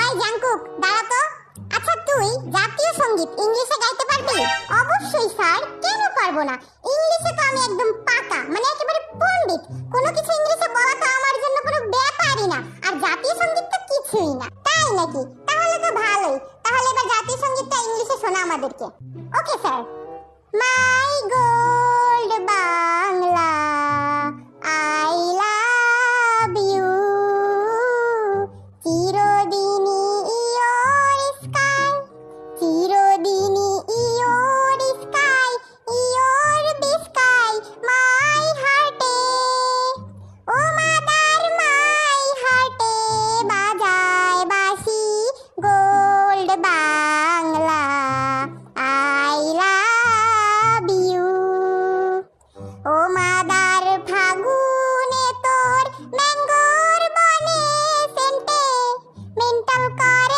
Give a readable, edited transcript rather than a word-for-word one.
ওই জাঙ্কুক দাঁড়া তো। আচ্ছা তুই জাতীয় সঙ্গীত ইংলিশে গাইতে পারবি? অবশ্যই স্যার, কেন পারবো না। ইংলিশে তো আমি একদম পাকা, মানে একেবারে পণ্ডিত। কোনো কিছু ইংলিশে বলা তো আমার জন্য কোনো ব্যাপারই না। আর জাতীয় সঙ্গীত তো কিছুই না। তাই নাকি? তাহলে তো ভালোই। তাহলে এবার জাতীয় সঙ্গীতটা ইংলিশে শোনা আমাদেরকে। Okay sir. My gold Bangla, I love you, চিরদিনই ইয়োর স্কাই, চিরদিনই your sky, your sky my হার্টে, ও মাদার মাই হার্টে বাজায় বাঁশি gold Bangla, I love you. ও মাদার ফাগুনে তোর ম্যাঙ্গোর বনে সেন্টে মেন্টাল করে